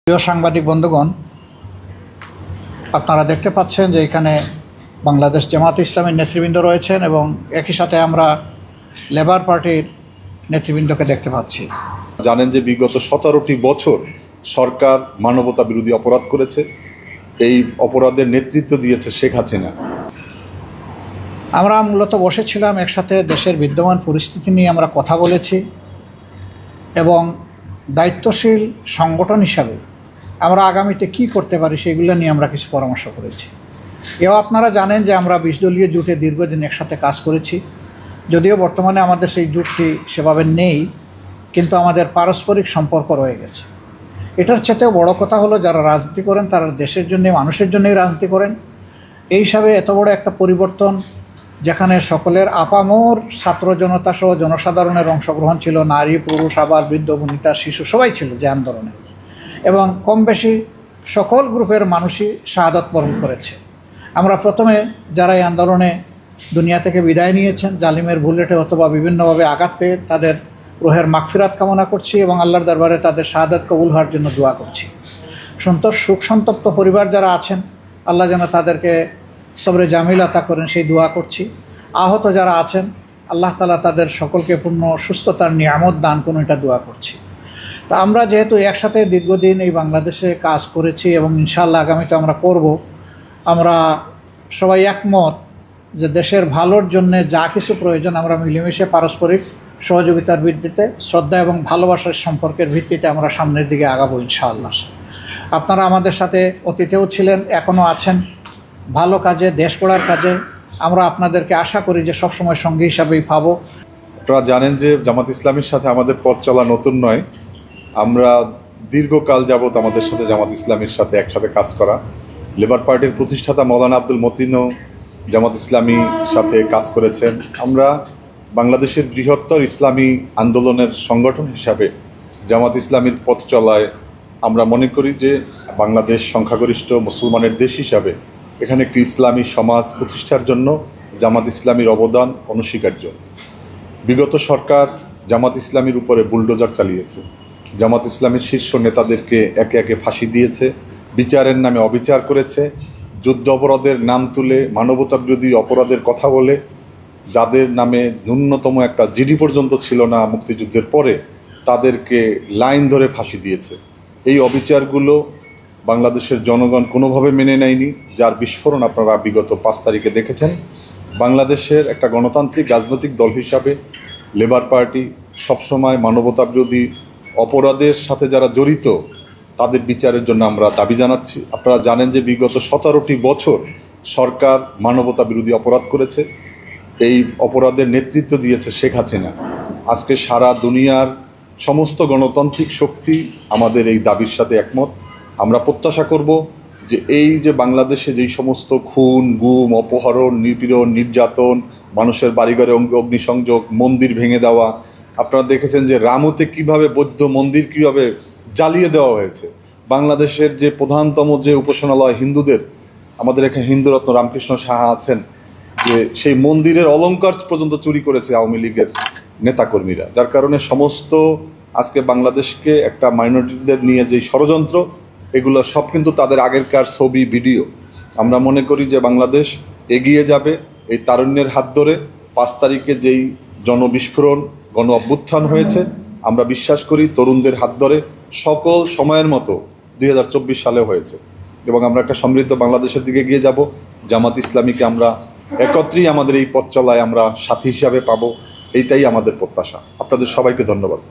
প্রিয় সাংবাদিক বন্ধুগণ, আপনারা দেখতে পাচ্ছেন যে এখানে বাংলাদেশ জামায়াতে ইসলামীর নেতৃবৃন্দ রয়েছেন এবং একই সাথে আমরা লেবার পার্টির নেতৃবৃন্দকে দেখতে পাচ্ছি। জানেন যে বিগত 17টি বছর সরকার মানবতা বিরোধী অপরাধ করেছে। এই অপরাধের নেতৃত্ব দিয়েছে শেখ হাসিনা। আমরা মূলত বসেছিলাম একসাথে, দেশের বিদ্যমান পরিস্থিতি নিয়ে আমরা কথা বলেছি এবং দায়িত্বশীল সংগঠন হিসাবে আমরা আগামীতে কি করতে পারি সেগুলো নিয়ে আমরা কিছু পরামর্শ করেছি। এও আপনারা জানেন যে আমরা 20 দলীয় জোটে দীর্ঘদিন একসাথে কাজ করেছি। যদিও বর্তমানে আমাদের সেই জোটটি সেভাবে নেই, কিন্তু আমাদের পারস্পরিক সম্পর্ক রয়ে গেছে। এটার চেয়েও বড় কথা হলো, যারা রাজনীতি করেন তারা দেশের জন্য, মানুষের জন্যই রাজনীতি করেন। এই হিসাবে এত বড় একটা পরিবর্তন, যেখানে সকলের আপামর ছাত্র জনতা সহ জনসাধারণের অংশগ্রহণ ছিল, নারী পুরুষ আবার বৃদ্ধ বনিতা শিশু সবাই ছিল যে আন্দোলনে, এবং কম বেশি সকল গ্রুপের মানুষই শাহাদাত বরণ করেছে। আমরা প্রথমে যারা এই আন্দোলনে দুনিয়া থেকে বিদায় নিয়েছেন, জালিমের বুলেটে অথবা বিভিন্নভাবে আঘাত পেয়ে, তাদের রুহের মাগফিরাত কামনা করছি এবং আল্লাহর দরবারে তাদের শাহাদাত কবুল হওয়ার জন্য দোয়া করছি। সুখ সন্তপ্ত পরিবার যারা আছেন, আল্লাহ যেন তাদেরকে সবরে জামিল আতা করেন সেই দোয়া করছি। আহত যারা আছেন, আল্লাহ তাআলা তাদের সকলকে পূর্ণ সুস্থতার নিয়ামত দান করুন, এটা দোয়া করছি। তা আমরা যেহেতু একসাথে দীর্ঘদিন এই বাংলাদেশে কাজ করেছি এবং ইনশাআল্লাহ আগামীতে আমরা করব, আমরা সবাই একমত যে দেশের ভালোর জন্য যা কিছু প্রয়োজন আমরা মিলেমিশে পারস্পরিক সহযোগিতার ভিত্তিতে, শ্রদ্ধা এবং ভালোবাসার সম্পর্কের ভিত্তিতে আমরা সামনের দিকে আগাবো ইনশাআল্লাহ। আপনারা আমাদের সাথে অতীতেও ছিলেন, এখনও আছেন। ভালো কাজে, দেশ গড়ার কাজে আমরা আপনাদেরকে আশা করি যে সবসময় সঙ্গী হিসাবেই পাবো। আপনারা জানেন যে জামাত ইসলামীর সাথে আমাদের পথ চলা নতুন নয়। আমরা দীর্ঘকাল যাবৎ আমাদের সাথে জামাত ইসলামীর সাথে একসাথে কাজ করা। লেবার পার্টির প্রতিষ্ঠাতা মৌলানা আব্দুল মতিনও জামাত ইসলামীর সাথে কাজ করেছেন। আমরা বাংলাদেশের বৃহত্তর ইসলামী আন্দোলনের সংগঠন হিসাবে জামাত ইসলামীর পথ চলায় আমরা মনে করি যে বাংলাদেশ সংখ্যাগরিষ্ঠ মুসলমানের দেশ হিসাবে এখানে একটি ইসলামী সমাজ প্রতিষ্ঠার জন্য জামাত ইসলামীর অবদান অনস্বীকার্য। বিগত সরকার জামাত ইসলামীর উপরে বুলডোজার চালিয়েছে, জামাত ইসলামীর শীর্ষ নেতাদেরকে একে একে ফাঁসি দিয়েছে, বিচারের নামে অবিচার করেছে, যুদ্ধ অপরাধের নাম তুলে মানবতা বিরোধী অপরাধের কথা বলে, যাদের নামে ন্যূনতম একটা জিডি পর্যন্ত ছিল না মুক্তিযুদ্ধের পরে, তাদেরকে লাইন ধরে ফাঁসি দিয়েছে। এই অবিচারগুলো বাংলাদেশের জনগণ কোনোভাবে মেনে নেয়নি, যার বিস্ফোরণ আপনারা বিগত 5 তারিখে দেখেছেন। বাংলাদেশের একটা গণতান্ত্রিক রাজনৈতিক দল হিসাবে লেবার পার্টি সবসময় মানবতা বিরোধী অপরাধের সাথে যারা জড়িত তাদের বিচারের জন্য আমরা দাবি জানাচ্ছি। আপনারা জানেন যে বিগত 17টি বছর সরকার মানবতা বিরোধী অপরাধ করেছে। এই অপরাধের নেতৃত্ব দিয়েছে শেখ হাসিনা। আজকে সারা দুনিয়ার সমস্ত গণতান্ত্রিক শক্তি আমাদের এই দাবির সাথে একমত। আমরা প্রত্যাশা করব যে এই যে বাংলাদেশে যেই সমস্ত খুন, গুম, অপহরণ, নিপীড়ন, নির্যাতন, মানুষের বাড়িঘরে অগ্নিসংযোগ, মন্দির ভেঙে দেওয়া, আপনারা দেখেছেন যে রামুতে কিভাবে বৌদ্ধ মন্দির কিভাবে জ্বালিয়ে দেওয়া হয়েছে। বাংলাদেশের যে প্রধানতম যে উপাসনালয় হিন্দুদের, আমাদের এখানে হিন্দুরত্ন রামকৃষ্ণ সাহা আছেন, যে সেই মন্দিরের অলংকার পর্যন্ত চুরি করেছে আওয়ামী লীগের নেতাকর্মীরা, যার কারণে সমস্ত আজকে বাংলাদেশকে একটা মাইনরিটিদের নিয়ে যেই ষড়যন্ত্র, এগুলো সব কিন্তু তাদের আগেরকার ছবি, ভিডিও। আমরা মনে করি যে বাংলাদেশ এগিয়ে যাবে এই তারুণ্যের হাত ধরে। 5 তারিখে যেই জনবিস্ফোরণ, গণ অভ্যুত্থান হয়েছে, আমরা বিশ্বাস করি তরুণদের হাত ধরে সকল সময়ের মতো 2024 সালে হয়েছে এবং আমরা একটা সমৃদ্ধ বাংলাদেশের দিকে এগিয়ে যাব। জামাত ইসলামীকে আমরা একত্রেই আমাদের এই পথ চলায় আমরা সাথী হিসাবে পাবো, এইটাই আমাদের প্রত্যাশা। আপনাদের সবাইকে ধন্যবাদ।